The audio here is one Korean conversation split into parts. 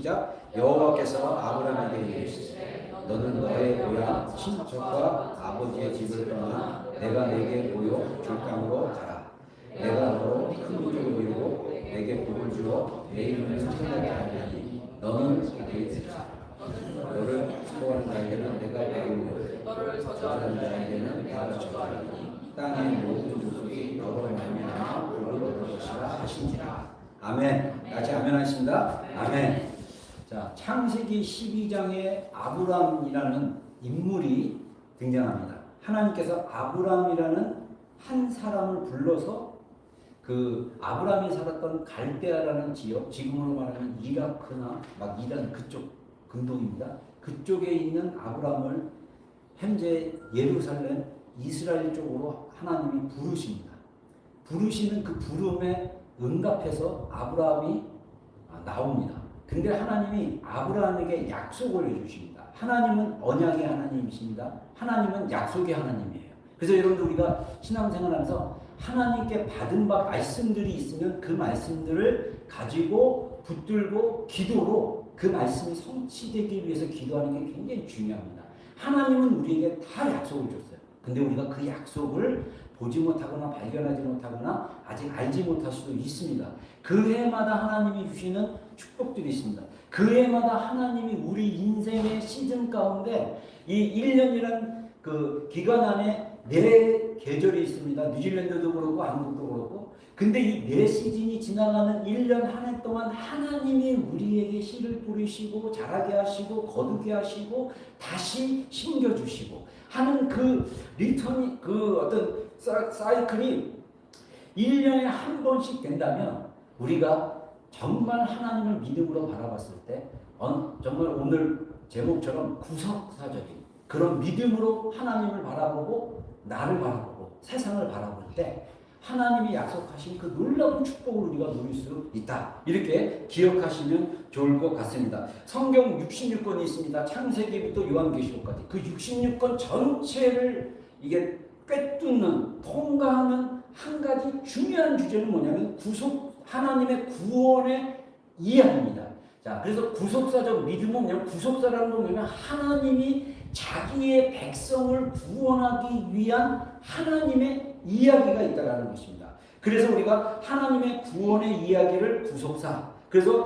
시작. 여호와께서 아브라함에게 이르시되 너는 너의 고향 친척과 아버지의 집을 떠나 내가 내게 보여 줄 땅으로 가라. 내가 너로 큰 민족을 이루고 내게 복을 주어 내 이름을称颂하게 하리니 너는 그들이 되리라. 너를 수고하는 자에게는 내가 배우며 너를 저주하는 자에게는 내가 저주하리니 땅의 모든 족속이 너로 말미암아 복을 얻을 것이라 하시니라. 아멘. 같이 아멘 하십니다. 아멘. 자, 창세기 12장에 아브람이라는 인물이 등장합니다. 하나님께서 아브람이라는 한 사람을 불러서 그 아브람이 살았던 갈대아라는 지역, 지금으로 말하면 이라크나 막 이란 그쪽 근동입니다. 그쪽에 있는 아브람을 현재 예루살렘 이스라엘 쪽으로 하나님이 부르십니다. 부르시는 그 부름에 응답해서 아브라함이 나옵니다. 근데 하나님이 아브라함에게 약속을 해주십니다. 하나님은 언약의 하나님이십니다. 하나님은 약속의 하나님이에요. 그래서 여러분들 우리가 신앙생활하면서 하나님께 받은 바 말씀들이 있으면 그 말씀들을 가지고 붙들고 기도로 그 말씀이 성취되기 위해서 기도하는 게 굉장히 중요합니다. 하나님은 우리에게 다 약속을 줬어요. 근데 우리가 그 약속을 보지 못하거나 발견하지 못하거나 아직 알지 못할 수도 있습니다. 그 해마다 하나님이 주시는 축복들이 있습니다. 그 해마다 하나님이 우리 인생의 시즌 가운데 이 1년이라는 그 기간 안에 4계절이 있습니다. 뉴질랜드도 그렇고 한국도 그렇고. 근데 이 4시즌이 지나가는 1년 한 해 동안 하나님이 우리에게 씨를 뿌리시고 자라게 하시고 거두게 하시고 다시 심겨주시고 하는 그 리턴이 그 어떤 사이클이 1년에 한 번씩 된다면 우리가 정말 하나님을 믿음으로 바라봤을 때 정말 오늘 제목처럼 구속사적인 그런 믿음으로 하나님을 바라보고 나를 바라보고 세상을 바라볼 때 하나님이 약속하신 그 놀라운 축복을 우리가 누릴 수 있다. 이렇게 기억하시면 좋을 것 같습니다. 성경 66권이 있습니다. 창세기부터 요한계시록까지 그 66권 전체를 이게 꿰뚫는 통과하는 한 가지 중요한 주제는 뭐냐면 하나님의 구원의 이야기입니다. 자, 그래서 구속사적 믿음은 뭐냐면 구속사라는 건 뭐냐면 하나님이 자기의 백성을 구원하기 위한 하나님의 이야기가 있다는 것입니다. 그래서 우리가 하나님의 구원의 이야기를 구속사. 그래서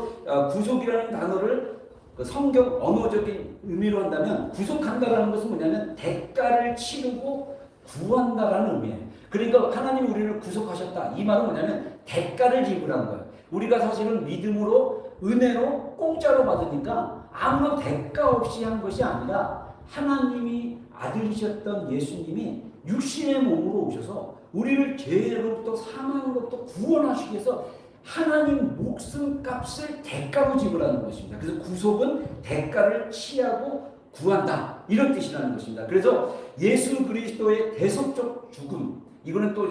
구속이라는 단어를 성경 언어적인 의미로 한다면 구속한다라는 것은 뭐냐면 대가를 치르고 구한다라는 의미예요. 그러니까 하나님 우리를 구속하셨다. 이 말은 뭐냐면 대가를 지불한 거예요. 우리가 사실은 믿음으로 은혜로 공짜로 받으니까 아무런 대가 없이 한 것이 아니라 하나님이 아들이셨던 예수님이 육신의 몸으로 오셔서 우리를 죄로부터 사망으로부터 구원하시기 위해서 하나님 목숨값을 대가로 지불하는 것입니다. 그래서 구속은 대가를 치하고 구한다 이런 뜻이라는 것입니다. 그래서 예수 그리스도의 대속적 죽음 이거는 또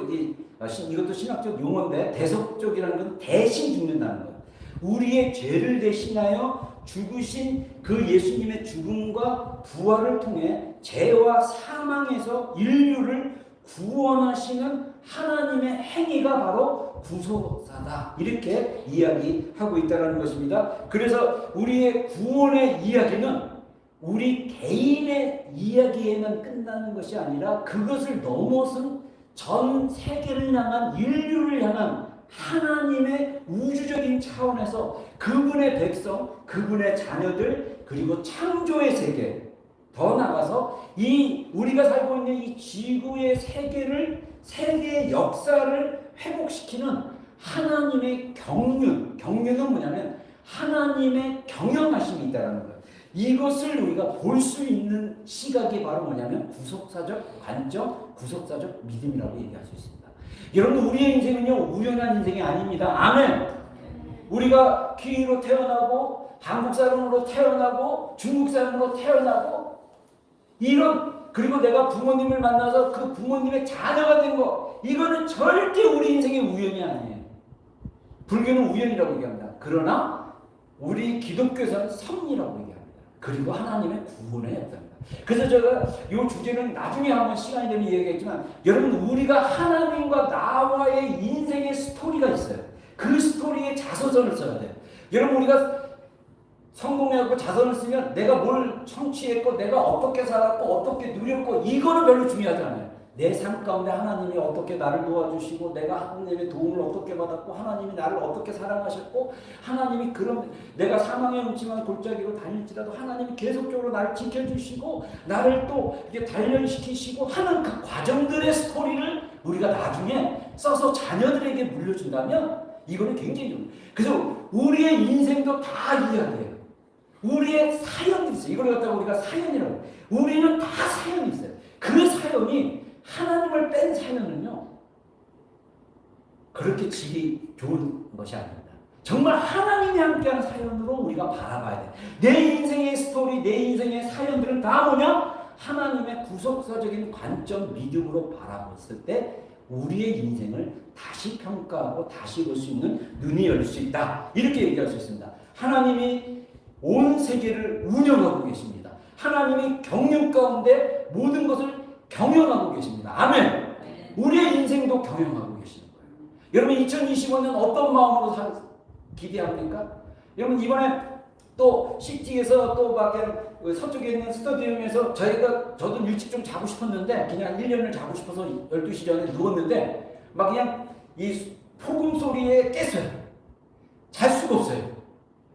이것도 신학적 용어인데 대속적이라는 건 대신 죽는다는 거예요. 우리의 죄를 대신하여 죽으신 그 예수님의 죽음과 부활을 통해 죄와 사망에서 인류를 구원하시는 하나님의 행위가 바로 구속사다. 이렇게 이야기하고 있다는 것입니다. 그래서 우리의 구원의 이야기는 우리 개인의 이야기에만 끝나는 것이 아니라 그것을 넘어선 전 세계를 향한 인류를 향한 하나님의 우주적인 차원에서 그분의 백성, 그분의 자녀들, 그리고 창조의 세계, 더 나가서 이 우리가 살고 있는 이 지구의 세계의 역사를 회복시키는 하나님의 경륜은 뭐냐면 하나님의 경영하심이 있다는 거예요. 이것을 우리가 볼 수 있는 시각이 바로 뭐냐면 구속사적 관점, 구속사적 믿음이라고 얘기할 수 있습니다. 여러분 우리의 인생은요 우연한 인생이 아닙니다. 아멘. 우리가 귀인으로 태어나고 한국 사람으로 태어나고 중국 사람으로 태어나고 그리고 내가 부모님을 만나서 그 부모님의 자녀가 된 거 이거는 절대 우리 인생의 우연이 아니에요. 불교는 우연이라고 얘기합니다. 그러나 우리 기독교에서는 섭리라고 얘기합니다. 그리고 하나님의 구원의 역사입니다. 그래서 제가 이 주제는 나중에 한번 시간이 되면 얘기했지만 여러분 우리가 하나님과 나와의 인생의 스토리가 있어요. 그 스토리에 자서전을 써야 돼요. 여러분 우리가 성공해갖고 자선을 쓰면 내가 뭘 성취했고 내가 어떻게 살았고 어떻게 누렸고 이거는 별로 중요하지 않아요. 내 삶 가운데 하나님이 어떻게 나를 도와주시고 내가 하나님의 도움을 어떻게 받았고 하나님이 나를 어떻게 사랑하셨고 하나님이 그런 내가 사망의 음침한 골짜기로 다닐지라도 하나님이 계속적으로 나를 지켜주시고 나를 또 이렇게 단련시키시고 하는 그 과정들의 스토리를 우리가 나중에 써서 자녀들에게 물려준다면 이거는 굉장히 좋아요. 그래서 우리의 인생도 다 이야기해요. 우리의 사연이 있어요. 이걸 갖다가 우리가 사연이라고 해요. 우리는 다 사연이 있어요. 그 사연이 하나님을 뺀 사연은요 그렇게 지기 좋은 것이 아닙니다. 정말 하나님이 함께하는 사연으로 우리가 바라봐야 돼요. 내 인생의 스토리, 내 인생의 사연들은 다 뭐냐? 하나님의 구속사적인 관점, 믿음으로 바라봤을 때 우리의 인생을 다시 평가하고 다시 볼 수 있는 눈이 열릴 수 있다. 이렇게 얘기할 수 있습니다. 하나님이 온 세계를 운영하고 계십니다. 하나님이 경륜 가운데 모든 것을 경영하고 계십니다. 아멘. 우리의 인생도 경영하고 계시는 거예요. 여러분 2025년 어떤 마음으로 기대합니까? 여러분 이번에 또 CT에서 또 막 서쪽에 있는 스터디움에서 저도 일찍 좀 자고 싶었는데 그냥 1년을 자고 싶어서 12시 전에 누웠는데 막 그냥 이 폭음 소리에 깼어요. 잘 수가 없어요.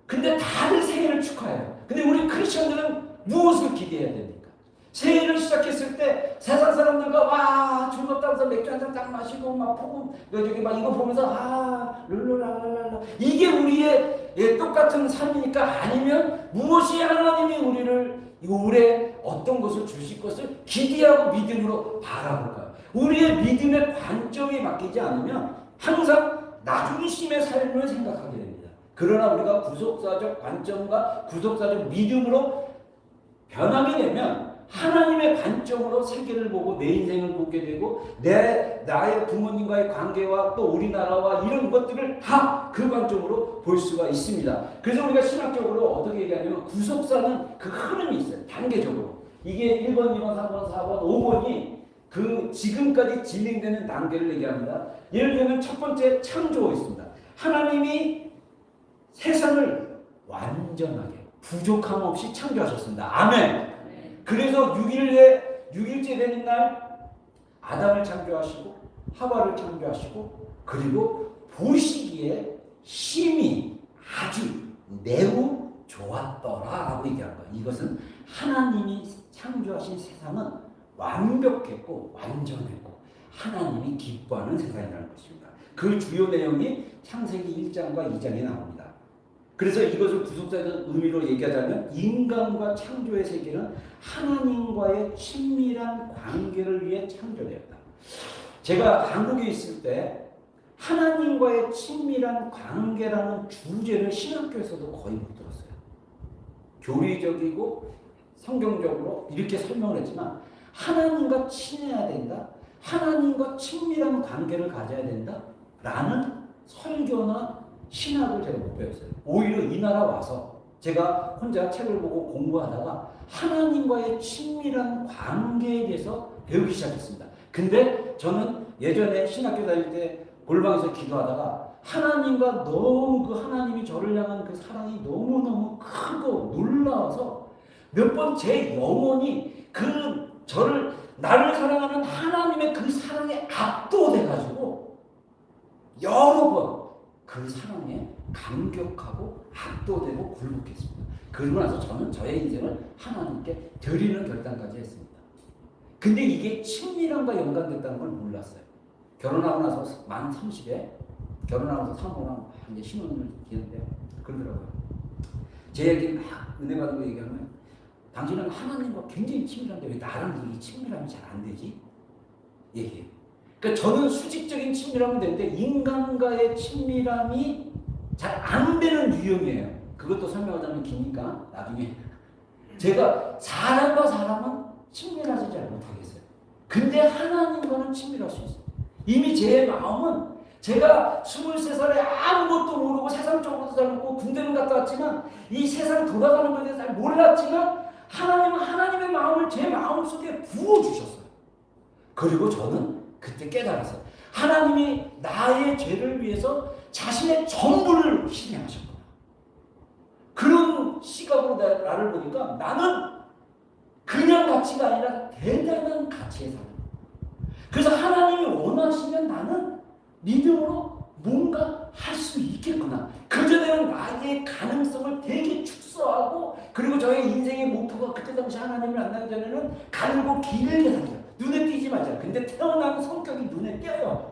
근데 다들 새해를 축하해요. 근데 우리 크리스천들은 무엇을 기대해야 됩니까? 새해를 시작했을 때 세상 사람들과 와 즐겁다 해서 맥주 한잔 딱 마시고 막 폭음 저기 막 이거 보면서 룰루랄랄랄라 이게 우리의 똑같은 삶이니까 아니면 무엇이 하나님이 우리를 올해 어떤 것을 주실 것을 기대하고 믿음으로 바라볼까요? 우리의 믿음의 관점이 바뀌지 않으면 항상 나중심의 삶을 생각하게 됩니다. 그러나 우리가 구속사적 관점과 구속사적 믿음으로 변하게 되면 하나님의 관점으로 세계를 보고 내 인생을 보게 되고 나의 부모님과의 관계와 또 우리나라와 이런 것들을 다 그 관점으로 볼 수가 있습니다. 그래서 우리가 신학적으로 어떻게 얘기하냐면 구속사는 그 흐름이 있어요. 단계적으로. 이게 1번, 2번, 3번, 4번, 5번이 그 지금까지 진행되는 단계를 얘기합니다. 예를 들면 첫 번째 창조가 있습니다. 하나님이 세상을 완전하게 부족함 없이 창조하셨습니다. 아멘. 그래서 6일째 되는 날 아담을 창조하시고 하와를 창조하시고 그리고 보시기에 힘이 아주 매우 좋았더라라고 얘기한 거예요. 이것은 하나님이 창조하신 세상은 완벽했고 완전했고 하나님이 기뻐하는 세상이라는 것입니다. 그 주요 내용이 창세기 1장과 2장에 나옵니다. 그래서 이것을 구속사적 의미로 얘기하자면 인간과 창조의 세계는 하나님과의 친밀한 관계를 위해 창조되었다. 제가 한국에 있을 때 하나님과의 친밀한 관계라는 주제를 신학교에서도 거의 못 들었어요. 교리적이고 성경적으로 이렇게 설명을 했지만 하나님과 친해야 된다. 하나님과 친밀한 관계를 가져야 된다. 라는 설교나 신학을 제가 못 배웠어요. 오히려 이 나라 와서 제가 혼자 책을 보고 공부하다가 하나님과의 친밀한 관계에 대해서 배우기 시작했습니다. 근데 저는 예전에 신학교 다닐 때 골방에서 기도하다가 하나님과 너무 그 하나님이 저를 향한 그 사랑이 너무너무 크고 놀라워서 몇 번 제 영혼이 나를 사랑하는 하나님의 그 사랑에 압도돼가지고 여러 번 그 사랑에 감격하고 압도되고 굴복했습니다. 그러고 나서 저는 저의 인생을 하나님께 드리는 결단까지 했습니다. 근데 이게 친밀함과 연관됐다는 걸 몰랐어요. 결혼하고 나서 만 30에 결혼하고 나서 사모랑 이제 신혼을 기는데 그러더라고요. 제 얘기 막 은혜 받은 거 얘기하면 당신은 하나님과 굉장히 친밀한데 왜 나랑 이 친밀함이 잘 안 되지? 얘기해요. 그러니까 저는 수직적인 친밀함은 되는데 인간과의 친밀함이 잘 안 되는 유형이에요. 그것도 설명하자면 기니까 나중에 제가 사람과 사람은 친밀하지 잘 못하겠어요. 근데 하나님과는 친밀할 수 있어요. 이미 제 마음은 제가 23살에 아무것도 모르고 세상적으로도 잘 모르고 군대는 갔다 왔지만 이 세상 돌아가는 것에 잘 몰랐지만 하나님은 하나님의 마음을 제 마음속에 부어주셨어요. 그리고 저는 그때 깨달았어요. 하나님이 나의 죄를 위해서 자신의 전부를 희생하셨구나. 그런 나를 보니까 나는 그냥 가치가 아니라 대단한 가치에 사는 거예요. 그래서 하나님이 원하시면 나는 믿음으로 뭔가 할 수 있겠구나. 그전에는 나의 가능성을 되게 축소하고, 그리고 저의 인생의 목표가 그때 당시 하나님을 만나기 전에는 가늘고 길게 살죠. 눈에 띄지 말자. 근데 태어난 성격이 눈에 띄어요.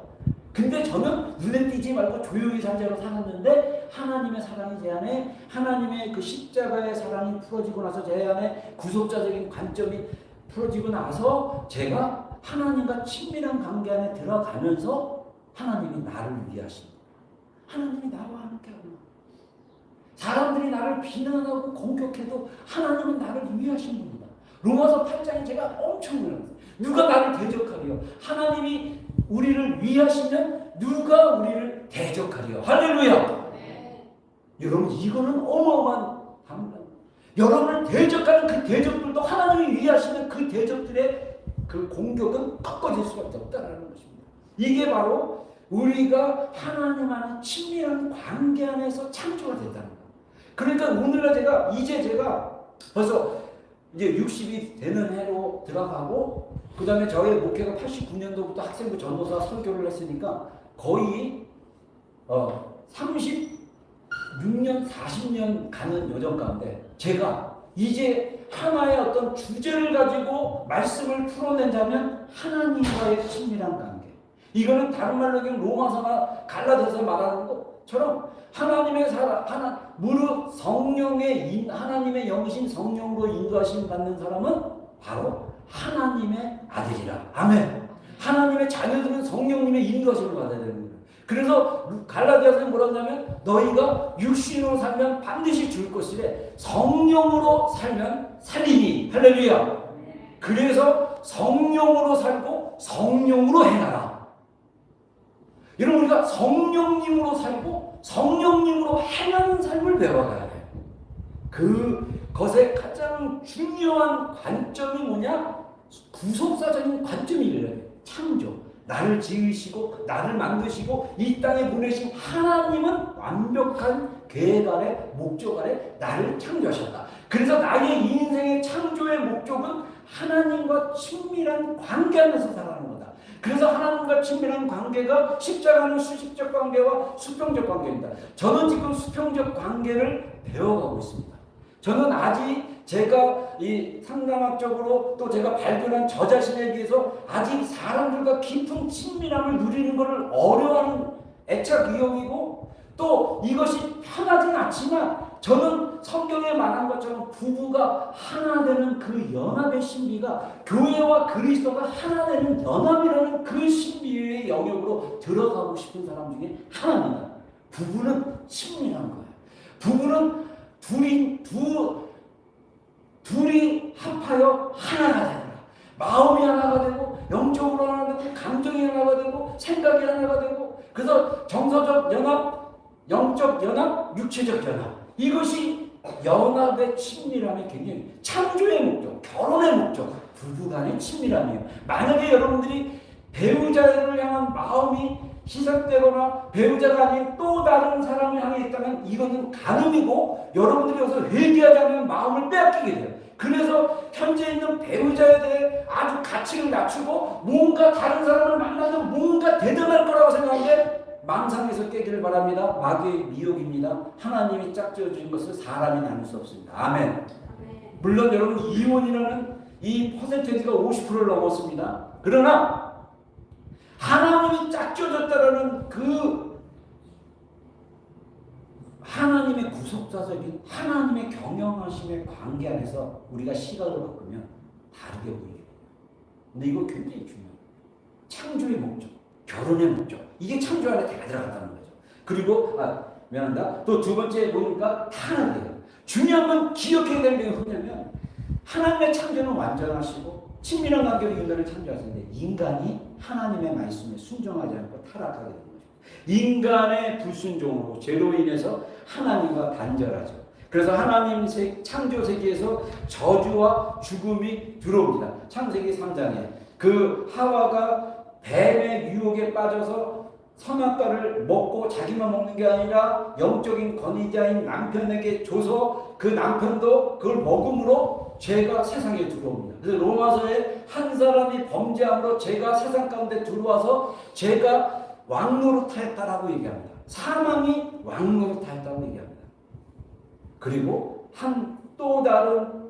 근데 저는 눈에 띄지 말고 조용히 살자로 살았는데, 하나님의 사랑이 제 안에, 하나님의 그 십자가의 사랑이 풀어지고 나서 제 안에 구속자적인 관점이 풀어지고 나서 제가 하나님과 친밀한 관계 안에 들어가면서 하나님이 나를 위하십니다. 하나님이 나와 함께하구나. 사람들이 나를 비난하고 공격해도 하나님은 나를 위하신 분이다. 로마서 8장에 제가 엄청 놀랐어요. 누가 나를 대적하리요? 하나님이 우리를 위하시면 누가 우리를 대적하리요? 할렐루야! 네. 여러분, 이거는 어마어마한 방법. 여러분을 대적하는 그 대적들도 하나님이 위하시면 그 대적들의 그 공격은 꺾어질 수밖에 없다는 것입니다. 이게 바로 우리가 하나님 안에 친밀한 관계 안에서 창조가 됐다는 거예요. 그러니까 오늘날 제가 벌써 이제 60이 되는 해로 들어가고, 그 다음에 저의 목회가 89년도부터 학생부 전도사 설교를 했으니까 거의 36년, 40년 가는 여정 가운데 제가 이제 하나의 어떤 주제를 가지고 말씀을 풀어낸다면 하나님과의 친밀한 관계. 이거는 다른 말로 얘기하면 로마서나 갈라디아서 말하는 것처럼 하나님의 무릇 성령의 하나님의 영이신 성령으로 인도하심 받는 사람은 바로 하나님의 아들이라. 아멘. 하나님의 자녀들은 성령님의 인도하심을 받아야 되는 거예요. 그래서 갈라디아서는 뭐라고 하냐면 너희가 육신으로 살면 반드시 죽을 것이래. 성령으로 살면 살리니. 할렐루야. 그래서 성령으로 살고 성령으로 행하라. 여러분, 우리가 성령님으로 살고 성령님으로 행하는 삶을 배워가야 돼요. 그것의 가장 중요한 관점이 뭐냐? 구속사적인 관점이 이래요. 창조. 나를 지으시고 나를 만드시고 이 땅에 보내신 하나님은 완벽한 계획 아래 목적 아래 나를 창조하셨다. 그래서 나의 인생의 창조의 목적은 하나님과 친밀한 관계 안에서 살아가는 거다. 그래서 하나님과 친밀한 관계가 십자가는 수식적 관계와 수평적 관계입니다. 저는 지금 수평적 관계를 배워가고 있습니다. 저는 아직 제가 이 상담학적으로 또 제가 발견한 저 자신에 비해서 아직 사람들과 깊은 친밀함을 누리는 것을 어려워하는 애착 유형이고, 또 이것이 편하진 않지만 저는 성경에 말한 것처럼 부부가 하나 되는 그 연합의 신비가, 교회와 그리스도가 하나 되는 연합이라는 그 신비의 영역으로 들어가고 싶은 사람 중에 하나입니다. 부부는 친밀한 거예요. 부부는 둘이 합하여 하나가 되더라. 마음이 하나가 되고, 영적으로 하나가 되고, 감정이 하나가 되고, 생각이 하나가 되고, 그래서 정서적 연합, 영적 연합, 육체적 연합. 이것이 연합의 친밀함이 굉장히 창조의 목적, 결혼의 목적, 부부간의 친밀함이에요. 만약에 여러분들이 배우자를 향한 마음이 희석되거나 배우자가 아닌 또 다른 사람을 향해 있다면 이것은 간음이고, 여러분들이 여기서 회개하지 않으면 마음을 빼앗기게 돼요. 그래서 현재 있는 배우자에 대해 아주 가치를 낮추고 뭔가 다른 사람을 만나서 뭔가 대단할 거라고 생각하는데 망상에서 깨기를 바랍니다. 마귀의 미혹입니다. 하나님이 짝지어준 것을 사람이 나눌 수 없습니다. 아멘. 물론 여러분, 이혼이라는 이 퍼센테이지가 50%를 넘었습니다. 그러나 하나님이 짝지어졌다라는 그 하나님의 구속자적인 하나님의 경영하심의 관계 안에서 우리가 시각을 바꾸면 다르게 보이게 됩니다. 근데 이거 굉장히 중요해요. 창조의 목적, 결혼의 목적, 이게 창조 안에 다 들어간다는 거죠. 그리고 미안합니다. 또 두 번째 보니까 다 하나 돼요. 중요한 건 기억해야 될 게 뭐냐면 하나님의 창조는 완전하시고 친밀한 관계로 인간을 창조하시는데 인간이 하나님의 말씀에 순종하지 않고 타락하게 되는 거죠. 인간의 불순종으로 죄로 인해서 하나님과 단절하죠. 그래서 하나님 창조 세계에서 저주와 죽음이 들어옵니다. 창세기 3장에 그 하와가 뱀의 유혹에 빠져서 선악과를 먹고 자기만 먹는 게 아니라 영적인 권위자인 남편에게 줘서 그 남편도 그걸 먹음으로 죄가 세상에 들어옵니다. 그래서 로마서에 한 사람이 범죄함으로 죄가 세상 가운데 들어와서 죄가 왕노릇하였다라고 얘기합니다. 사망이 왕노릇하였다고 얘기합니다. 그리고 또 다른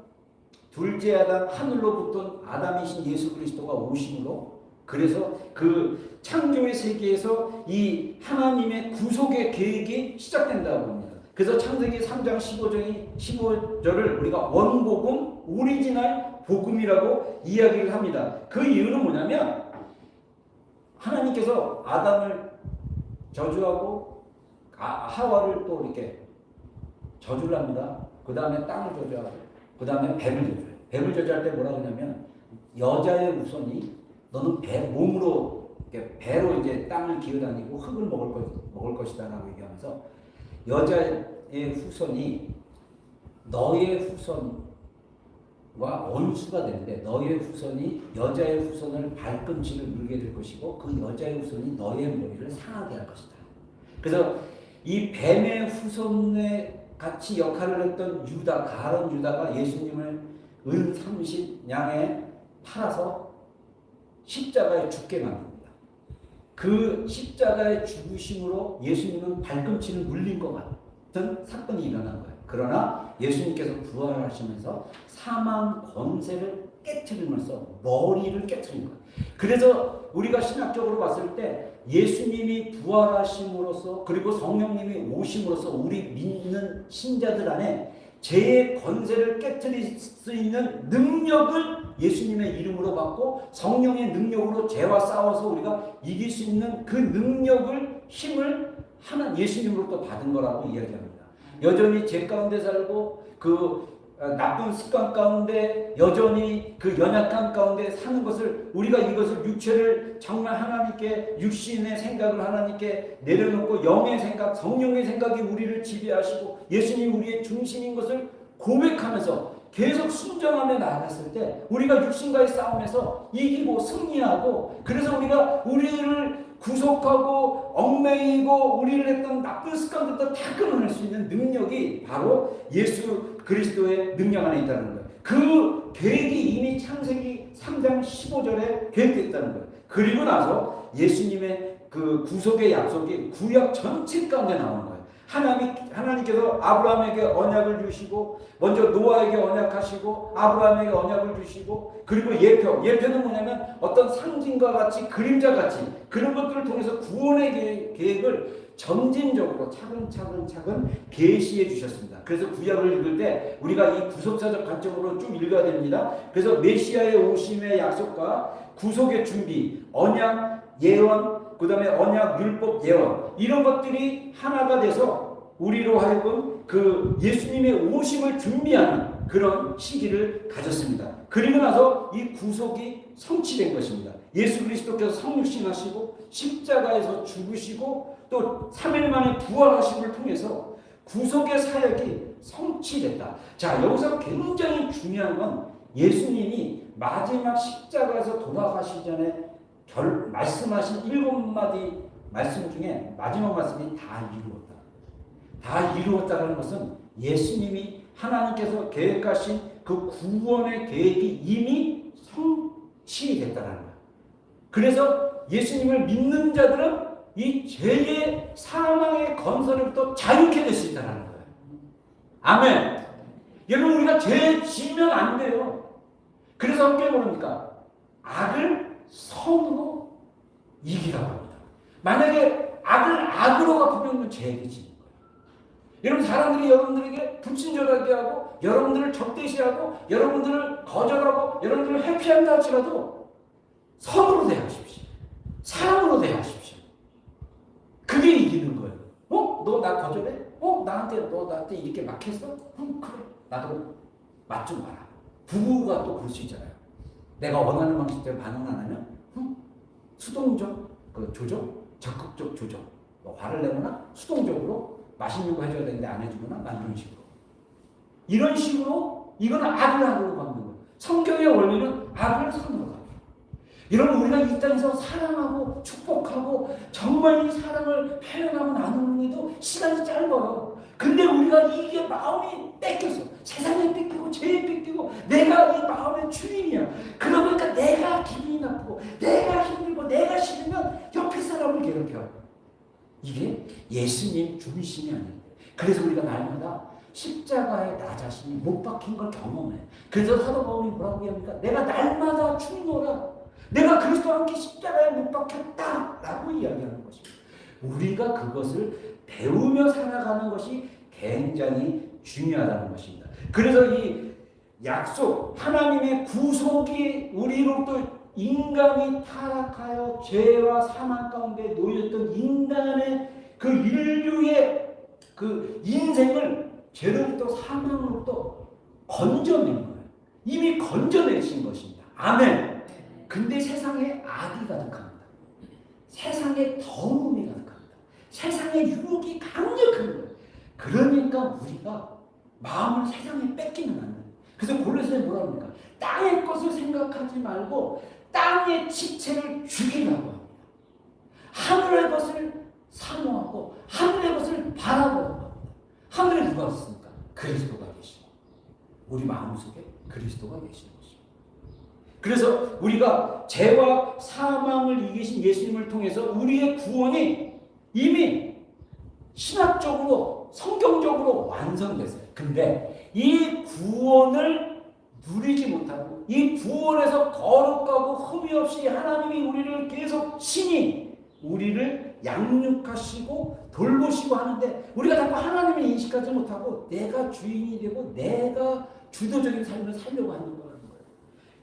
둘째 아담, 하늘로부터 아담이신 예수 그리스도가 오심으로, 그래서 그 창조의 세계에서 이 하나님의 구속의 계획이 시작된다고 합니다. 그래서 창세기 3장 15절을 우리가 원복음, 오리지널 복음이라고 이야기를 합니다. 그 이유는 뭐냐면 하나님께서 아담을 저주하고 하와를 또 이렇게 저주를 합니다. 그 다음에 땅을 저주하고 그 다음에 뱀을 저주해요. 뱀을 저주할 때 뭐라고 하냐면 여자의 후손이 너는 몸으로 배로 이제 땅을 기어다니고 흙을 먹을 것이다라고 얘기하면서 여자의 후손이 너의 후손과 원수가 되는데 너의 후손이 여자의 후손을 발꿈치를 물게 될 것이고 그 여자의 후손이 너의 머리를 상하게 할 것이다. 그래서 이 뱀의 후손에 같이 역할을 했던 유다, 가룟 유다가 예수님을 은 30냥에 팔아서 십자가에 죽게 만듭니다. 그 십자가의 죽으심으로 예수님은 발꿈치를 물린 것 같은 사건이 일어난 거예요. 그러나 예수님께서 부활하시면서 사망 권세를 깨트리면서 머리를 깨트린 거예요. 그래서 우리가 신학적으로 봤을 때 예수님이 부활하심으로써 그리고 성령님이 오심으로써 우리 믿는 신자들 안에 죄의 권세를 깨트릴 수 있는 능력을 예수님의 이름으로 받고 성령의 능력으로 죄와 싸워서 우리가 이길 수 있는 그 능력을, 힘을 예수님으로부터 받은 거라고 이야기합니다. 여전히 죄 가운데 살고 그 나쁜 습관 가운데 여전히 그 연약한 가운데 사는 것을 우리가 이것을 육체를 정말 하나님께 육신의 생각을 하나님께 내려놓고 영의 생각, 성령의 생각이 우리를 지배하시고 예수님 우리의 중심인 것을 고백하면서 계속 순종하며 나아갔을 때 우리가 육신과의 싸움에서 이기고 승리하고 그래서 우리가 우리를 구속하고 얽매이고 우리를 했던 나쁜 습관들도 다 끊어낼 수 있는 능력이 바로 예수 그리스도의 능력 안에 있다는 거예요. 그 계획이 이미 창세기 3장 15절에 계획됐다는 거예요. 그리고 나서 예수님의 그 구속의 약속이 구약 전체 가운데 나오는 거예요. 하나님께서 아브라함에게 언약을 주시고 먼저 노아에게 언약하시고 아브라함에게 언약을 주시고 그리고 예표는 뭐냐면 어떤 상징과 같이 그림자같이 그런 것들을 통해서 구원의 계획을 점진적으로 차근차근 계시해 주셨습니다. 그래서 구약을 읽을 때 우리가 이 구속사적 관점으로 쭉 읽어야 됩니다. 그래서 메시아의 오심의 약속과 구속의 준비, 언약, 예언, 그 다음에 언약, 율법, 예언 이런 것들이 하나가 돼서 우리로 하여금 그 예수님의 오심을 준비하는 그런 시기를 가졌습니다. 그리고 나서 이 구속이 성취된 것입니다. 예수 그리스도께서 성육신하시고 십자가에서 죽으시고 또 3일 만에 부활하심을 통해서 구속의 사역이 성취됐다. 자, 여기서 굉장히 중요한 건 예수님이 마지막 십자가에서 돌아가시기 전에 말씀하신 7마디 말씀 중에 마지막 말씀이 다 이루었다. 다 이루었다는 것은 예수님이 하나님께서 계획하신 그 구원의 계획이 이미 성취됐다는 거예요. 그래서 예수님을 믿는 자들은 이 죄의 사망의 건설로부터 자유케 될 수 있다는 거예요. 아멘. 여러분 우리가 죄 지면 안 돼요. 그래서 어떻게 모릅니까? 악을 선으로 이기라고 합니다. 만약에 악을 악으로 갚으면 죄를 지는 거예요. 여러분 사람들이 여러분들에게 불친절하게 하고 여러분들을 적대시하고 여러분들을 거절하고 여러분들을 회피한다 할지라도 선으로 대하십시오. 사랑으로 대하십시오. 그게 이기는 거예요. 너 나 거절해? 너 나한테 이렇게 막 했어? 그래. 나도 맞 좀 봐라. 부부가 또 그럴 수 있잖아요. 내가 원하는 방식대로 반응 안 하면 수동적 조정, 적극적 조정. 화를 내거나 수동적으로 맛있는 거 해줘야 되는데 안 해주거나 이런 식으로. 이런 식으로 이건 악을 악으로 갚는 거예요. 성경의 원리는 악을 선으로 갚는 거예요. 여러분 우리가 이 땅에서 사랑하고 축복하고 정말 이 사랑을 표현하고 나누는 것도 시간이 짧아요. 근데 우리가 이게 마음이 뺏겼어. 세상에 뺏기고 죄에 뺏기고 내가 이 마음의 주인이야. 그러니까 내가 기분이 나쁘고 내가 힘들고 내가 싫으면 옆에 사람을 괴롭혀. 이게 예수님 중심이 아닌데. 그래서 우리가 날마다 십자가에 나 자신이 못 박힌 걸 경험해. 그래서 사도 바울이 뭐라고 합니까? 내가 날마다 죽노라. 내가 그리스도와 함께 십자가에 못 박혔다라고 이야기하는 것입니다. 우리가 그것을 배우며 살아가는 것이 굉장히 중요하다는 것입니다. 그래서 이 약속, 하나님의 구속이 우리로부터 인간이 타락하여 죄와 사망 가운데 놓였던 인간의 그 인류의 그 인생을 죄로부터 사망으로부터 건져낸 거예요. 이미 건져내신 것입니다. 아멘. 근데 세상에 악이 가득합니다. 세상에 더러움이 가득합니다. 세상에 유혹이 강력한 거예요. 그러니까 우리가 마음을 세상에 뺏기는 안 돼요. 그래서 골로새에 뭐라 합니까? 땅의 것을 생각하지 말고 땅의 지체를 죽이라고 합니다. 하늘의 것을 사모하고 하늘의 것을 바라보라고 합니다. 하늘에 누가 있습니까? 그리스도가 계시고 우리 마음속에 그리스도가 계시는 것입니다. 그래서 우리가 죄와 사망을 이기신 예수님을 통해서 우리의 구원이 이미 신학적으로 성경적으로 완성됐어요. 근데 이 구원을 누리지 못하고 이 구원에서 거룩하고 흠이 없이 하나님이 우리를 계속 신이 우리를 양육하시고 돌보시고 하는데 우리가 자꾸 하나님을 인식하지 못하고 내가 주인이 되고 내가 주도적인 삶을 살려고 하는 거라는 거예요.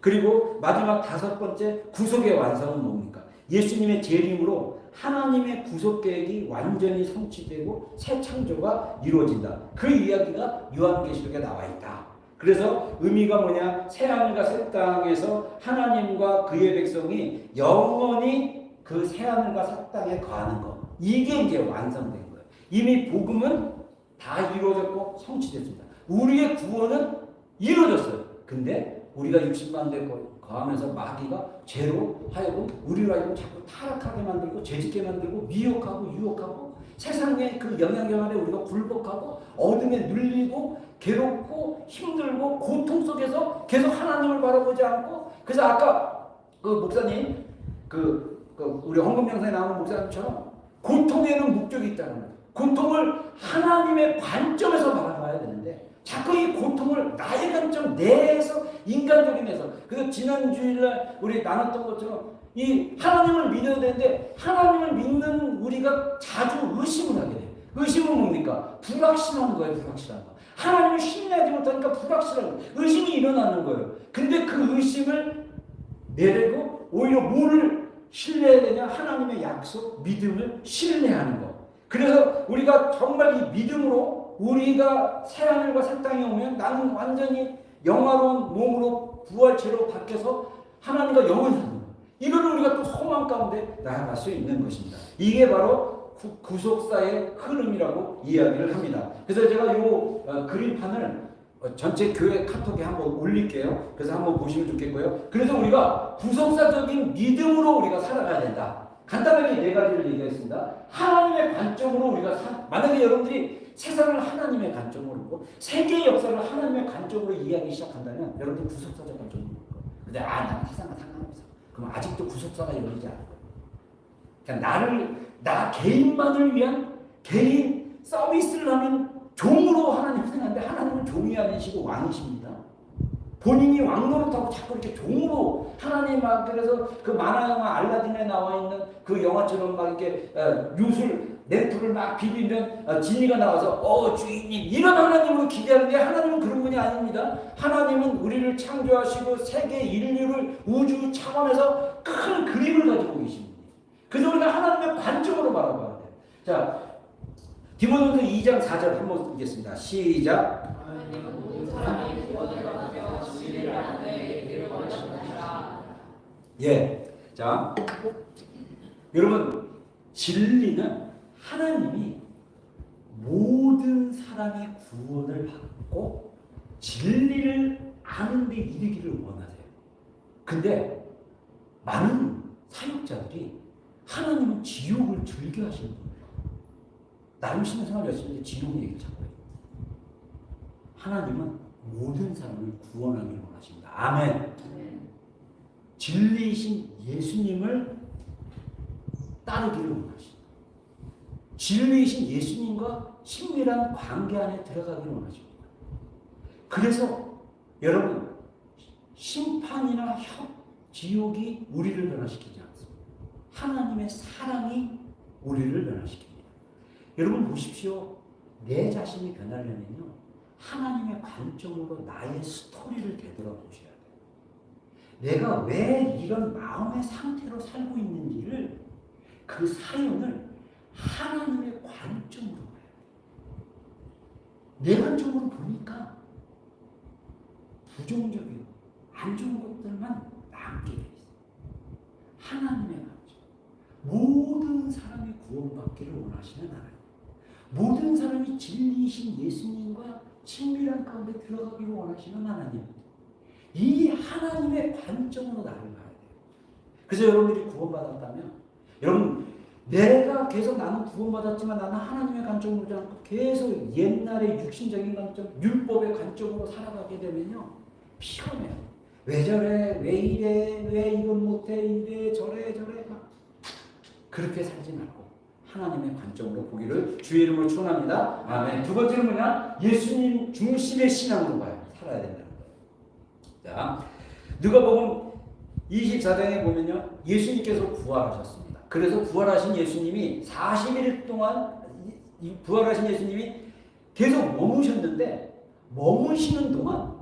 그리고 마지막 다섯 번째 구속의 완성은 뭡니까? 예수님의 재림으로 하나님의 구속 계획이 완전히 성취되고 새 창조가 이루어진다. 그 이야기가 요한계시록에 나와 있다. 그래서 의미가 뭐냐? 새 하늘과 새 땅에서 하나님과 그의 백성이 영원히 그 새 하늘과 새 땅에 거하는 것. 이게 이제 완성된 거예요. 이미 복음은 다 이루어졌고 성취됐습니다. 우리의 구원은 이루어졌어요. 근데 우리가 60만 대 거하면서 마귀가 죄로 하여금 우리로 하여금 자꾸 타락하게 만들고 죄짓게 만들고 미혹하고 유혹하고 세상의 그 영향력 안에 우리가 굴복하고 어둠에 눌리고 괴롭고 힘들고 고통 속에서 계속 하나님을 바라보지 않고 그래서 아까 그 목사님 우리 헌금명사에 나오는 목사님처럼 고통에는 목적이 있다는 거예요. 고통을 하나님의 관점에서 바라봐야 되는데 자꾸 이 고통을 나의 관점 내에서 인간적인 데서 그래서 지난 주일날 우리 나눴던 것처럼 이 하나님을 믿어야 되는데 하나님을 믿는 우리가 자주 의심을 하게 돼요. 의심은 뭡니까? 불확실한 거예요. 불확실한 거. 하나님을 신뢰하지 못하니까 불확실한 거예요. 의심이 일어나는 거예요. 근데 그 의심을 내리고 오히려 뭐를 신뢰해야 되냐? 하나님의 약속, 믿음을 신뢰하는 거. 그래서 우리가 정말 이 믿음으로 우리가 새하늘과 새 땅에 오면 나는 완전히 영화로운 몸으로 부활체로 바뀌어서 하나님과 영원히 사는 거예요. 이거를 우리가 또 소망 가운데 나아갈 수 있는 것입니다. 이게 바로 구속사의 흐름이라고 이야기를 합니다. 그래서 제가 이 그림판을 전체 교회 카톡에 한번 올릴게요. 그래서 한번 보시면 좋겠고요. 그래서 우리가 구속사적인 믿음으로 우리가 살아가야 된다. 간단하게 네 가지를 얘기했습니다. 하나님의 관점으로 우리가 만약에 여러분들이 세상을 하나님의 관점으로 보고 세계의 역사를 하나님의 관점으로 이해하기 시작한다면 여러분들 구속사적 관점으로 볼 거예요. 근데 나는 세상과 상관없어. 그럼 아직도 구속사가 이루어지지 않을 거예요. 그러니까 나 개인만을 위한 개인 서비스를 하는 종으로 하나님 생각하는데 하나님은 종이 아니시고 왕이십니다. 본인이 왕 노릇하고 자꾸 이렇게 종으로 하나님 막 그래서 그 만화 영화 알라딘에 나와 있는 그 영화처럼 막 이렇게 유술 램프를 막 비비면 지니가 나와서 주인님 이런 하나님으로 기대하는데 하나님은 그런 분이 아닙니다. 하나님은 우리를 창조하시고 세계 인류를 우주 차원에서 큰 그림을 가지고 계십니다. 그래서 우리가 하나님의 관점으로 바라봐야 돼요. 자, 디모데후서 2장 4절 한번 읽겠습니다. 시작. 예. 자, 여러분 진리는 하나님이 모든 사람이 구원을 받고 진리를 아는 데 이르기를 원하세요. 근데 많은 사역자들이 하나님은 지옥을 즐겨하시는 거예요. 나름 신앙생활 열심히 했는데 지옥 얘기를 자꾸 해요. 하나님은 모든 사람을 구원하기를 원하십니다. 아멘. 진리이신 예수님을 따르기를 원하십니다. 진리이신 예수님과 친밀한 관계 안에 들어가기를 원하십니다. 그래서 여러분, 심판이나 지옥이 우리를 변화시키지 않습니다. 하나님의 사랑이 우리를 변화시킵니다. 여러분 보십시오. 내 자신이 변하려면요, 하나님의 관점으로 나의 스토리를 되돌아보셔야 돼요. 내가 왜 이런 마음의 상태로 살고 있는지를, 그 사연을 하나님의 관점으로 봐야 돼요. 내 관점으로 보니까 부정적이고 안 좋은 것들만 남게 돼 있어요. 하나님의 관점. 모든 사람이 구원받기를 원하시는 하나님. 모든 사람이 진리이신 예수님과 친밀한 가운데 들어가기를 원하시는 하나님. 이 하나님의 관점으로 나를 봐야 돼요. 그래서 여러분들이 구원받았다면, 여러분, 내가 계속 나는 구원받았지만 나는 하나님의 관점으로 보지 않고 계속 옛날의 육신적인 관점, 율법의 관점으로 살아가게 되면요, 피곤해요. 왜 저래? 왜 이래? 왜 이건 못해? 이래? 저래? 막 그렇게 살지 말고 하나님의 관점으로 보기를 주의 이름으로 축원합니다. 아멘. 두 번째는 뭐냐? 예수님 중심의 신앙으로 살아야 된다는 거예요. 자, 누가복음 24장에 보면요, 예수님께서 부활하셨습니다. 그래서 부활하신 예수님이 40일 동안 부활하신 예수님이 계속 머무셨는데, 머무시는 동안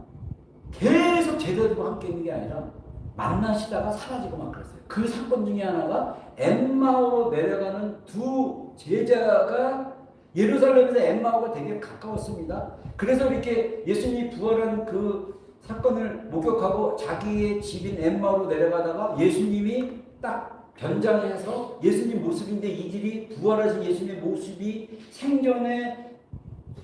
계속 제자들과 함께 있는 게 아니라 만나시다가 사라지고 막 그랬어요. 그 사건 중에 하나가 엠마오로 내려가는 두 제자가, 예루살렘에서 엠마오가 되게 가까웠습니다. 그래서 이렇게 예수님이 부활한 그 사건을 목격하고 자기의 집인 엠마오로 내려가다가 예수님이 딱 변장해서, 예수님 모습인데 이들이 부활하신 예수님의 모습이 생전에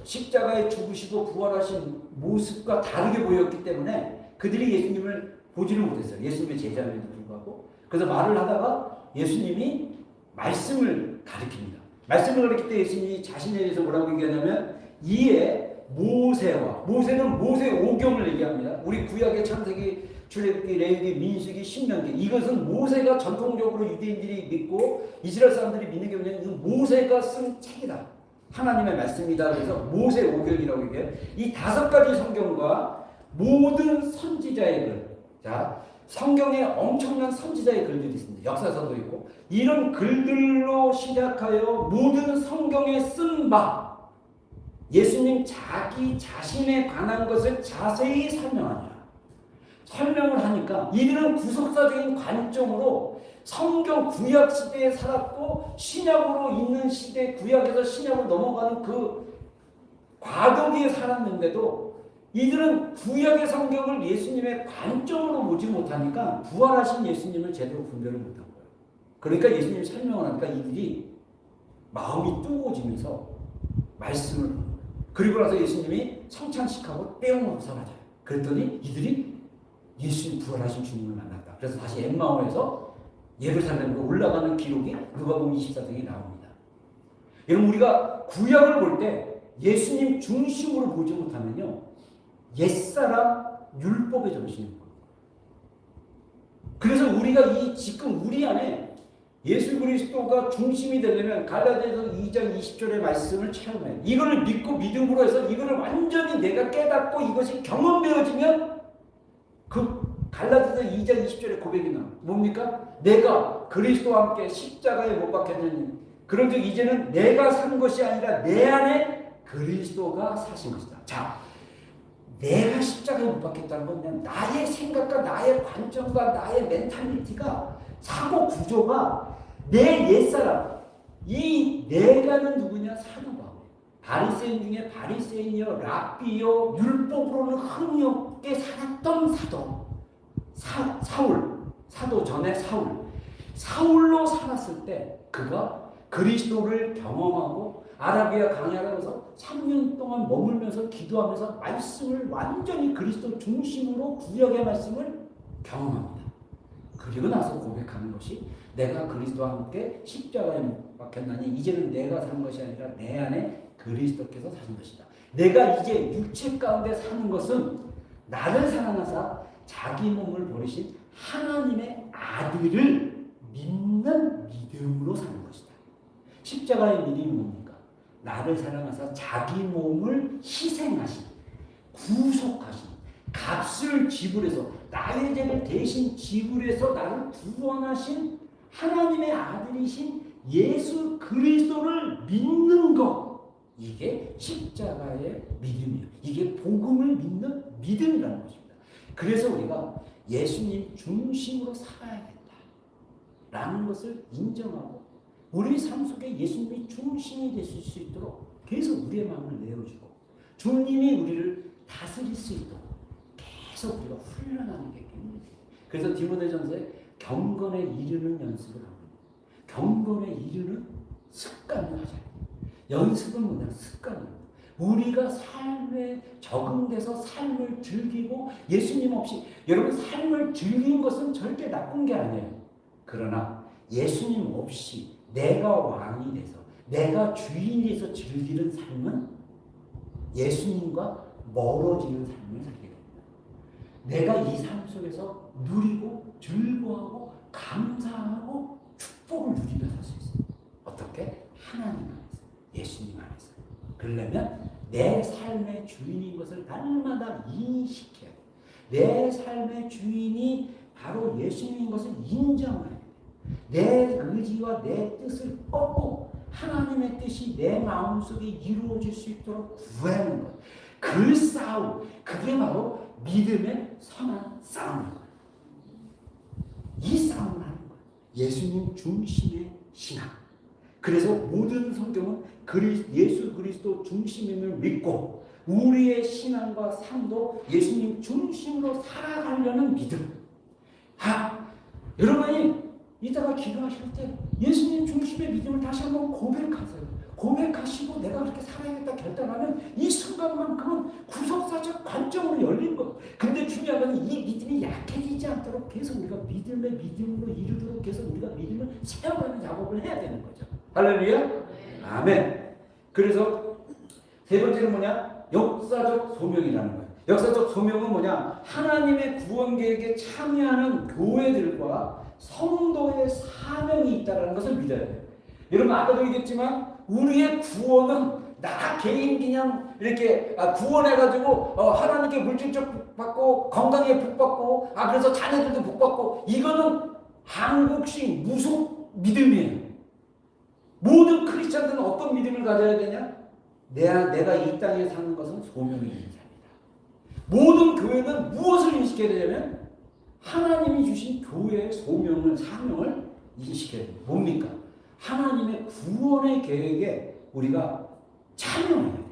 십자가에 죽으시고 부활하신 모습과 다르게 보였기 때문에 그들이 예수님을 보지를 못했어요. 예수님의 제자임에도 불구하고. 그래서 말을 하다가 예수님이 말씀을 가르칩니다. 말씀을 가르칠 때 예수님이 자신에 대해서 뭐라고 얘기하냐면, 이에 모세는 모세 오경을 얘기합니다. 우리 구약의 창세기, 출애굽기, 레위기, 민수기, 신명기, 이것은 모세가 전통적으로 유대인들이 믿고 이스라엘 사람들이 믿는 게 뭐냐면 모세가 쓴 책이다. 하나님의 말씀이다. 그래서 모세 오경이라고 얘기해요. 이 5가지 성경과 모든 선지자의 글, 자, 성경에 엄청난 선지자의 글들이 있습니다. 역사서도 있고, 이런 글들로 시작하여 모든 성경에 쓴 바, 예수님 자기 자신에 관한 것을 자세히 설명을 하니까 이들은 구속사적인 관점으로 성경 구약 시대에 살았고, 신약으로 있는 시대, 구약에서 신약으로 넘어가는 그 과거기에 살았는데도 이들은 구약의 성경을 예수님의 관점으로 보지 못하니까 부활하신 예수님을 제대로 분별을 못한 거예요. 그러니까 예수님이 설명을 하니까 이들이 마음이 뜨거워지면서 말씀을 하는 거예요. 그리고 나서 예수님이 성찬식하고 떼어놓고 사라져요. 그랬더니 이들이 예수님 부활하신 주님을 만났다. 그래서 다시 엠마오에서 예루살렘으로 올라가는 기록이 누가복음 24장에 나옵니다. 여러분, 우리가 구약을 볼 때 예수님 중심으로 보지 못하면요, 옛사람 율법의 정신이 보여요. 그래서 우리가 지금 우리 안에 예수 그리스도가 중심이 되려면 갈라디아서 2장 20절의 말씀을 체험해요. 이걸 믿고 믿음으로 해서 이거를 완전히 내가 깨닫고 이것이 경험되어지면 그 갈라디아서 2장 20절의 고백이 나와요. 뭡니까? 내가 그리스도와 함께 십자가에 못 박혔느니 그런즉 이제는 내가 산 것이 아니라 내 안에 그리스도가 사신 것이다. 자, 내가 십자가에 못 박혔다는 건 그냥 나의 생각과 나의 관점과 나의 멘탈리티가, 사고 구조가 내 옛사람, 이 내가는 누구냐? 사도 바울. 바리새인 중에 바리새인이요, 랍비요, 율법으로는 흥미없게 살았던 사도 전에 사울로 살았을 때 그가 그리스도를 경험하고 아라비아 강야라면서 3년 동안 머물면서 기도하면서 말씀을 완전히 그리스도 중심으로 구약의 말씀을 경험합니다. 그리고 나서 고백하는 것이 내가 그리스도와 함께 십자가에 못 박혔나니 이제는 내가 사는 것이 아니라 내 안에 그리스도께서 사는 것이다. 내가 이제 육체 가운데 사는 것은 나를 사랑하사 자기 몸을 버리신 하나님의 아들을 믿는 믿음으로 사는 것이다. 십자가의 믿음이 뭡니까? 나를 사랑하사 자기 몸을 희생하신, 구속하신, 값을 지불해서 나의 죄를 대신 지불해서 나를 구원하신 하나님의 아들이신 예수 그리스도를 믿는 것, 이게 십자가의 믿음이에요. 이게 복음을 믿는 믿음이라는 것입니다. 그래서 우리가 예수님 중심으로 살아야겠다라는 것을 인정하고 우리 삶 속에 예수님이 중심이 되실 수 있도록 계속 우리의 마음을 내어주고 주님이 우리를 다스릴 수 있도록 계속 우리가 훈련하는 게 굉장히 돼요. 그래서 디모데전서에 경건에 이르는 연습을 합니다. 경건에 이르는 습관을 하자. 연습은 뭐냐? 습관입니다. 우리가 삶에 적응돼서 삶을 즐기고 예수님 없이, 여러분 삶을 즐기는 것은 절대 나쁜 게 아니에요. 그러나 예수님 없이 내가 왕이 돼서 내가 주인이 돼서 즐기는 삶은 예수님과 멀어지는 삶을 살게 됩니다. 내가 이 삶 속에서 누리고 즐거워하고 감사하고 축복을 누리며 살 수 있어요. 어떻게? 하나님 안에서, 예수님 안에서. 그러려면 내 삶의 주인인 것을 날마다 인식해야 돼요. 내 삶의 주인이 바로 예수님인 것을 인정해야 돼요. 내 의지와 내 뜻을 뻗고 하나님의 뜻이 내 마음속에 이루어질 수 있도록 구하는 것. 그 싸움, 그게 바로 믿음의 선한 싸움인 거예요. 이 싸움을 하는 거예요. 예수님 중심의 신앙. 그래서 모든 성경은 예수 그리스도 중심임을 믿고 우리의 신앙과 삶도 예수님 중심으로 살아가려는 믿음. 여러분이 이따가 기도하실 때 예수님 중심의 믿음을 다시 한번 고백하세요. 고백하시고 내가 그렇게 살아야겠다 결단하면 이 순간만큼은 구속사적 관점으로 열린 것. 근데 중요한 건 이 믿음이 약해지지 않도록 계속 우리가 믿음의 믿음으로 이르도록 계속 우리가 믿음을 세워가는 작업을 해야 되는 거죠. 할렐루야. 아멘. 그래서 세 번째는 뭐냐? 역사적 소명이라는 거예요. 역사적 소명은 뭐냐? 하나님의 구원 계획에 참여하는 교회들과 성도의 사명이 있다는 것을 믿어야 돼요. 여러분 아까도 얘기했지만 우리의 구원은 나 개인 그냥 이렇게 구원해가지고 하나님께 물질적 복 받고 건강에 복 받고 그래서 자녀들도 복 받고 이거는 한국식 무속 믿음이에요. 모든 크리스찬들은 어떤 믿음을 가져야 되냐? 내가 이 땅에 사는 것은 소명이 있는 삶이다. 모든 교회는 무엇을 인식해야 되냐면 하나님이 주신 교회의 소명을, 사명을 인식해야 돼요. 뭡니까? 하나님의 구원의 계획에 우리가 참여해야 돼요.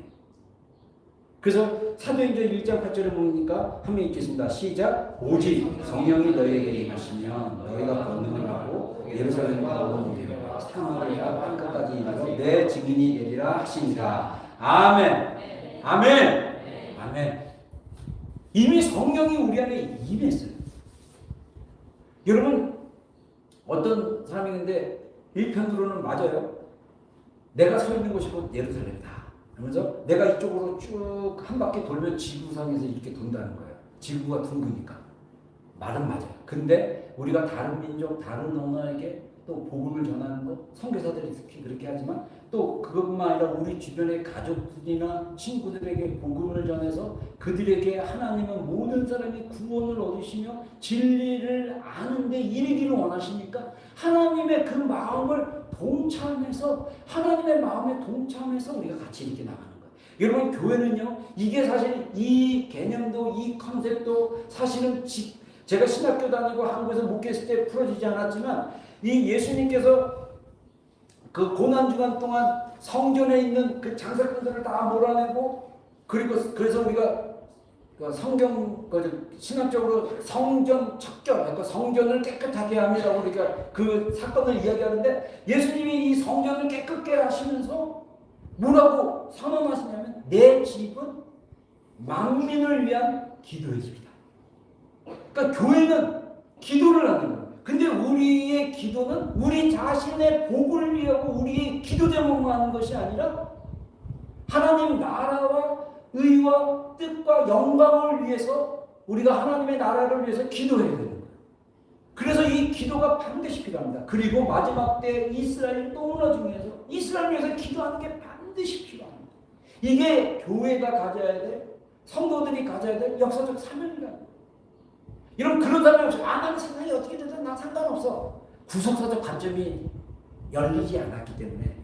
그래서 사도행전 1장 8절에 보니까 한번 읽겠습니다. 시작. 오직 성령이 너희에게 임하시면 너희가 권능을 받고 예루살렘과 온 유대와 사마리아 땅끝까지 이르러 내 증인이 되리라 하시니라. 아멘. 아멘. 아멘. 이미 성령이 우리 안에 임했어요. 여러분 어떤 사람이 있는데 일편으로는 맞아요. 내가 서 있는 곳이 곧 예루살렘이다. 그러면서 내가 이쪽으로 쭉 한 바퀴 돌면 지구상에서 이렇게 돈다는 거예요. 지구가 둥그니까. 말은 맞아요. 근데 우리가 다른 민족, 다른 언어에게 또 복음을 전하는 것, 선교사들이 특히 그렇게 하지만 또 그것뿐만 아니라 우리 주변의 가족들이나 친구들에게 복음을 전해서 그들에게 하나님은 모든 사람이 구원을 얻으시며 진리를 아는 데 이르기를 원하시니까 하나님의 그 마음을 동참해서 하나님의 마음에 동참해서 우리가 같이 이렇게 나가는 거예요. 여러분 교회는요, 이게 사실 이 개념도 이 컨셉도 사실은 제가 신학교 다니고 한국에서 목회했을 때 풀어지지 않았지만 이 예수님께서 그 고난주간 동안 성전에 있는 그 장사꾼들을 다 몰아내고 그래서 우리가 성경 신학적으로 성전 척결, 그러니까 성전을 깨끗하게 합니다. 우리가 그 사건을 이야기하는데 예수님이 이 성전을 깨끗게 하시면서 뭐라고 선언하시냐면 내 집은 만민을 위한 기도의 집이다. 그러니까 교회는 기도를 하는 거예요. 근데 우리의 기도는 우리 자신의 복을 위하고 우리의 기도 제목만 하는 것이 아니라 하나님 나라와 의와 뜻과 영광을 위해서 우리가 하나님의 나라를 위해서 기도해야 되는 거예요. 그래서 이 기도가 반드시 필요합니다. 그리고 마지막 때 이스라엘 또 무너지면서 이스라엘 위해서 기도하는 게 반드시 필요합니다. 이게 교회가 가져야 돼, 성도들이 가져야 될 역사적 사명이라는 거예요. 이런 그런 사람이 없이 나는 세상이 어떻게 되든 나 상관없어. 구속사적 관점이 열리지 않았기 때문에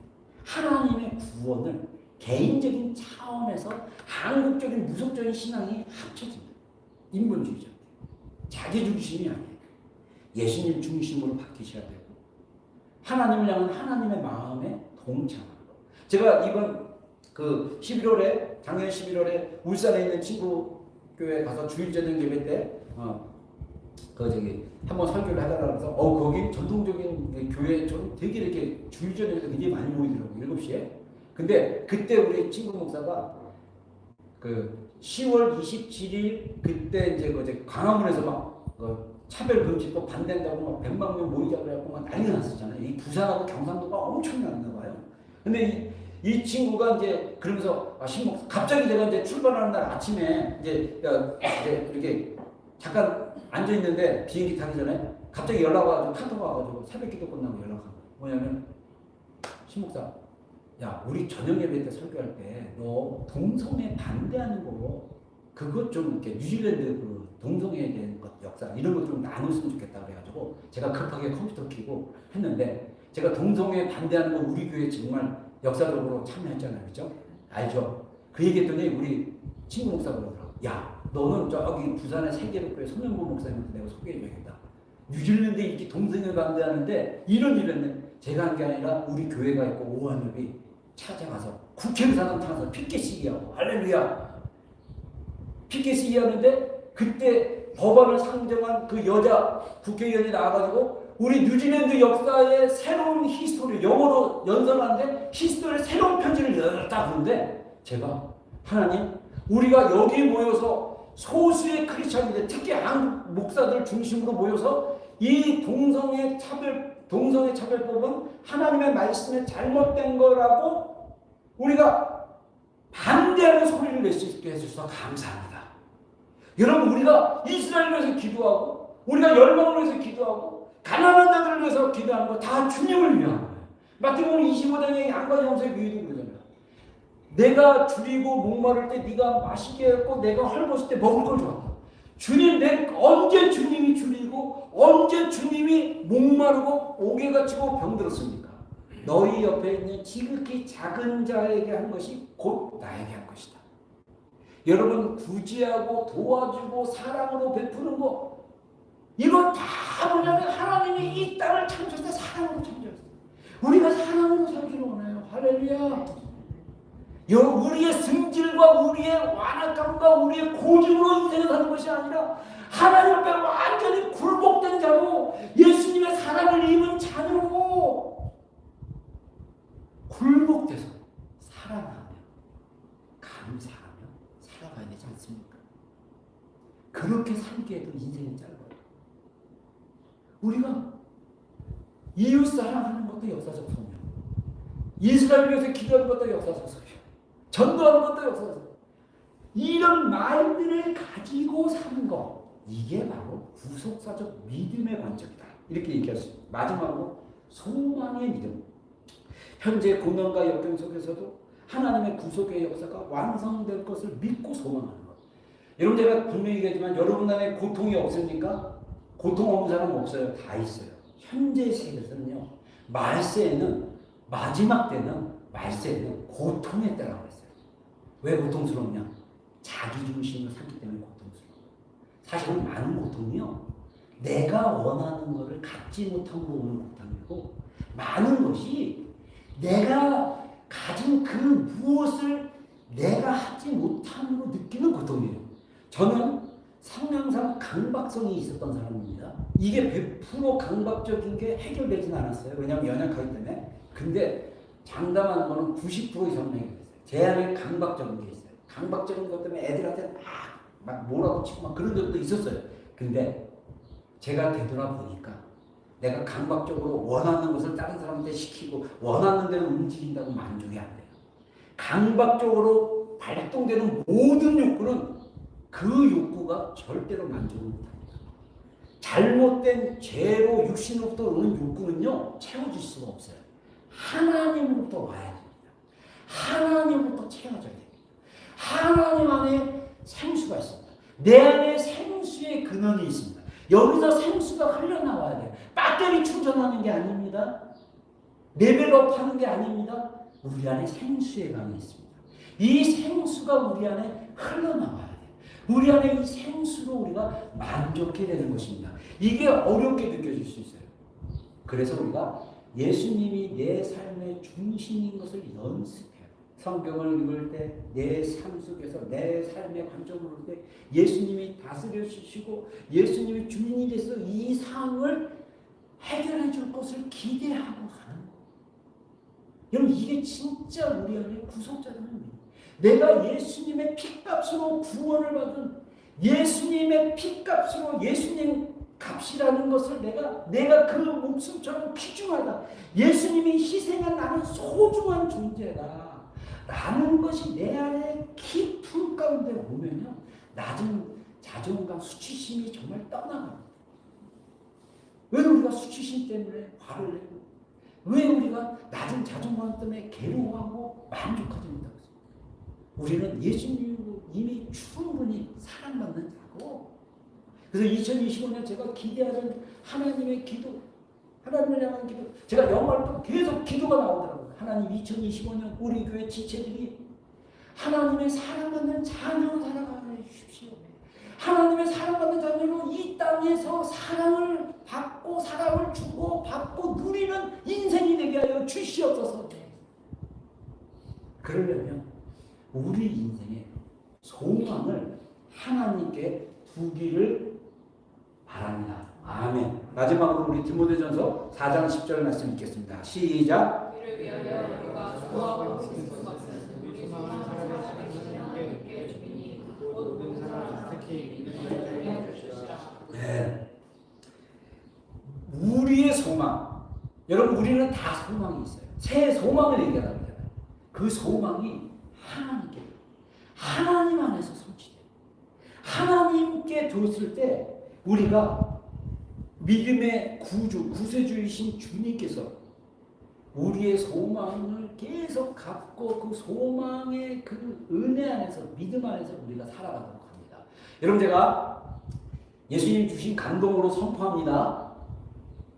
하나님의 구원을 개인적인 차원에서 한국적인 무속적인 신앙이 합쳐집니다. 인본주의적. 자기 중심이 아니에요. 예수님 중심으로 바뀌셔야 되고 하나님을 향한 하나님의 마음에 동참하는 거. 제가 이번 그 11월에 작년 11월에 울산에 있는 친구 교회 가서 주일 저녁 예배 때 한번 설교를 하다가 그래서 거기 전통적인 교회 좀 되게 이렇게 주일 저녁에 굉장히 많이 모이더라고 7시에. 근데 그때 우리 친구 목사가 그 10월 27일 그때 이제 광화문에서 막 차별 금지법 반대한다고 막 100만 명 모이자 그래갖고 막 난리 났었잖아요. 이 부산하고 경상도가 엄청났나 봐요. 근데 이 친구가 이제 그러면서 신목 갑자기 제가 이제 출발하는 날 아침에 이제 이렇게 잠깐 앉아 있는데 비행기 타기 전에 갑자기 연락 와가지고 카톡 와가지고 새벽 기도 끝나고 연락한 거예요. 뭐냐면 신목사, 야 우리 저녁 예배 때 설교할 때 너 동성애 반대하는 거 그것 좀 이렇게 뉴질랜드 그 동성애에 대한 것 역사 이런 것 좀 나눴으면 좋겠다 그래가지고 제가 급하게 컴퓨터 켜고 했는데 제가 동성애 반대하는 거 우리 교회 정말 역사적으로 참여했잖아요, 그렇죠? 알죠? 그 얘기했더니 우리 친구 목사가 그러더라고. 야, 너는 저기 부산의 세계로교회 손영보 목사님한테 내가 소개해줘야겠다. 뉴질랜드 이렇게 동성애 반대하는데 이런 제가 한 게 아니라 우리 교회가 있고 오한협이 찾아가서 국회의사당 찾아서 피켓 시위하고 할렐루야 피켓 시위하는데 그때 법안을 상정한 그 여자 국회의원이 나와가지고 우리 뉴질랜드 역사의 새로운 히스토리 영어로 연설하는데 히스토리의 새로운 편지를 열었다 그러는데 제가 하나님 우리가 여기 모여서 소수의 크리스천인데 특히 한국 목사들 중심으로 모여서 이 동성애 차별법은 하나님의 말씀에 잘못된 거라고 우리가 반대하는 소리를 낼 수 있게 해주셔서 감사합니다. 여러분 우리가 이스라엘을 위해서 기도하고 우리가 열방을 위해서 기도하고 가난한 자들을 위해서 기도하는 거 다 주님을 위한 거예요. 마태복음 25장에 양과 염소의 비유도 그러잖아요. 내가 줄이고 목마를 때 네가 마시게 했고 내가 헐벗을 때 먹을 걸 줬다. 주님 언제 주님이 줄이고 언제 주님이 목마르고 옥에 갇히고 병들었습니까? 너희 옆에 있는 지극히 작은 자에게 한 것이 곧 나에게 한 것이다. 여러분 구제하고 도와주고 사랑으로 베푸는 거 이거 다 뭐냐면 하나님이 이 땅을 창조할 때 사랑으로 창조했어요. 우리가 사랑으로 살기를 원해요. 할렐루야. 우리의 승질과 우리의 완악감과 우리의 고집으로 인생을 사는 것이 아니라 하나님 앞에 완전히 굴복된 자로 예수님의 사랑을 입은 자녀로 굴복돼서 사랑하며 감사하며 살아가야 되지 않습니까? 그렇게 살기에도 인생이 짧아요. 우리가 이웃 사랑하는 것도 역사적 소명, 이스라엘 위해서 기도하는 것도 역사적 소명, 전도하는 것도 역사적 이런 마인드를 가지고 사는 것 이게 바로 구속사적 믿음의 관점이다. 이렇게 얘기했습니다. 마지막으로 소망의 믿음. 현재 고난과 역경 속에서도 하나님의 구속의 역사가 완성될 것을 믿고 소망하는 것. 여러분 제가 분명히 얘기하지만 여러분 안에 고통이 없습니까? 고통 없는 사람 없어요. 다 있어요. 현재 세계에서는요. 말세에는 마지막 때는 말세에는 고통의 때라고 했어요. 왜 고통스럽냐? 자기 중심을 삼기 때문에 고통스러워요. 사실은 많은 고통이요. 내가 원하는 것을 갖지 못함으로 오는 고통이고 많은 것이 내가 가진 그 무엇을 내가 하지 못함으로 느끼는 고통이에요. 저는 성향상 강박성이 있었던 사람입니다. 이게 100% 강박적인 게 해결되진 않았어요. 왜냐하면 연약하기 때문에. 근데 장담하는 거는 90% 이상 해결됐어요. 제 안에 강박적인 게 있어요. 강박적인 것 때문에 애들한테 막 몰아붙이고 막 그런 적도 있었어요. 근데 제가 되돌아보니까 내가 강박적으로 원하는 것을 다른 사람한테 시키고 원하는 대로 움직인다고 만족이 안 돼요. 강박적으로 발동되는 모든 욕구는 그 욕구가 절대로 만족을 못합니다. 잘못된 죄로 육신으로부터 오는 욕구는요, 채워질 수가 없어요. 하나님으로부터 와야 됩니다. 하나님으로부터 채워져야 됩니다. 하나님 안에 생수가 있습니다. 내 안에 생수의 근원이 있습니다. 여기서 생수가 흘러나와야 돼요. 배터리 충전하는 게 아닙니다. 레벨업 하는 게 아닙니다. 우리 안에 생수의 강이 있습니다. 이 생수가 우리 안에 흘러나와야 돼요. 우리 안에 이 생수로 우리가 만족해야 되는 것입니다. 이게 어렵게 느껴질 수 있어요. 그래서 우리가 예수님이 내 삶의 중심인 것을 연습해요. 성경을 읽을 때, 내 삶 속에서 내 삶의 관점을 볼 때 예수님이 다스려 주시고 예수님이 주인이 돼서 이 상황을 해결해 줄 것을 기대하고 가는 거예요. 여러분, 이게 진짜 우리 안에 구속자라는 거예요. 내가 예수님의 피값으로 구원을 받은, 예수님의 피값으로 예수님 값이라는 것을 내가 그 목숨처럼 귀중하다. 예수님이 희생한 나는 소중한 존재다. 라는 것이 내 안에 깊은 가운데 오면요, 낮은 자존감, 수치심이 정말 떠나갑니다. 왜 우리가 수치심 때문에 화를 내고, 왜 우리가 낮은 자존감 때문에 괴로워하고 만족하지 못하고 있습니까? 우리는 예수님으로 이미 충분히 사랑받는 자고, 그래서 2025년 제가 기대하는 하나님의 기도, 하나님을 향한 기도, 제가 영화를 계속 기도가 나오더라고요. 하나님, 2025년 우리 교회 지체들이 하나님의 사랑받는 자녀로 살아가게 해주십시오. 하나님의 사랑받는 자녀로 이 땅에서 사랑을 받고 사랑을 주고 받고 누리는 인생이 되게 하여 주시옵소서. 그러려면 우리 인생의 소망을 하나님께 두기를 바랍니다. 아멘. 마지막으로 우리 디모데전서 4장 10절 말씀 읽겠습니다. 시작. 네. 우리의 소망. 여러분, 우리는 다 소망이 있어요. 새 소망을 얘기하는 거잖아요. 그 소망이 하나님께, 하나님 안에서 성취돼요. 하나님께 뒀을 때 우리가 믿음의 구주, 구세주이신 주님께서 우리의 소망을 계속 갖고 그 소망의 그 은혜 안에서, 믿음 안에서 우리가 살아가도록 합니다. 여러분, 제가 예수님 주신 감동으로 선포합니다.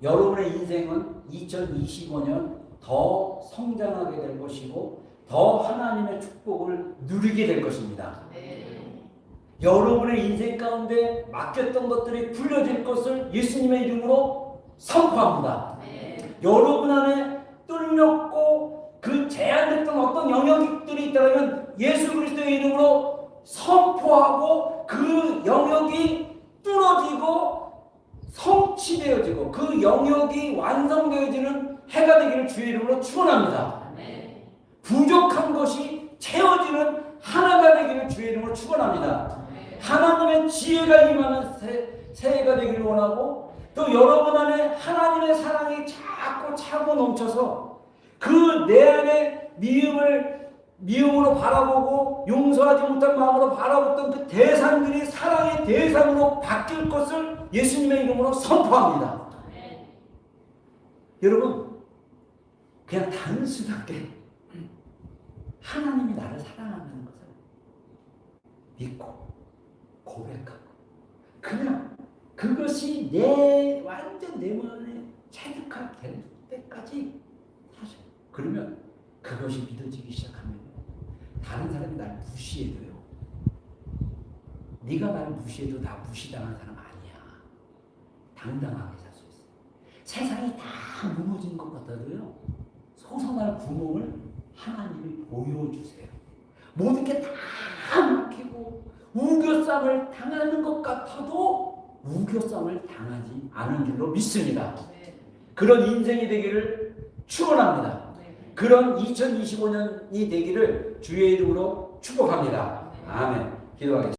여러분의 인생은 2025년 더 성장하게 될 것이고 더 하나님의 축복을 누리게 될 것입니다. 여러분의 인생 가운데 맡겼던 것들이 풀려질 것을 예수님의 이름으로 선포합니다. 여러분 안에 뚫렸고 그 제한됐던 어떤 영역들이 있다면 예수 그리스도의 이름으로 선포하고 그 영역이 뚫어지고 성취되어지고 그 영역이 완성되어지는 해가 되기를 주의 이름으로 축원합니다. 부족한 것이 채워지는 하나가 되기를 주의 이름으로 축원합니다. 하나님의 지혜가 임하는 새해가 되기를 원하고, 또 여러분 안에 하나님의 사랑이 자꾸 차고 넘쳐서 그 내 안에 미움으로 바라보고 용서하지 못한 마음으로 바라봤던 그 대상들이 사랑의 대상으로 바뀔 것을 예수님의 이름으로 선포합니다. 여러분, 그냥 단순하게 하나님이 나를 사랑하는 것을 믿고 고백하고 그냥 그것이 완전 내 마음에 체득화될 때까지 사실, 그러면 그것이 믿어지기 시작하면 다른 사람이 날 무시해도요, 네가 나를 무시해도 나 무시당하는 사람 아니야. 당당하게 살 수 있어요. 세상이 다 무너진 것 같아도요, 솟아날 구멍을 하나님이 보여주세요. 모든 게 다 막히고 우겨쌈을 당하는 것 같아도 우겨쌈을 당하지 않은 줄로 믿습니다. 그런 인생이 되기를 축원합니다. 그런 2025년이 되기를 주의 이름으로 축복합니다. 아멘. 기도하겠습니다.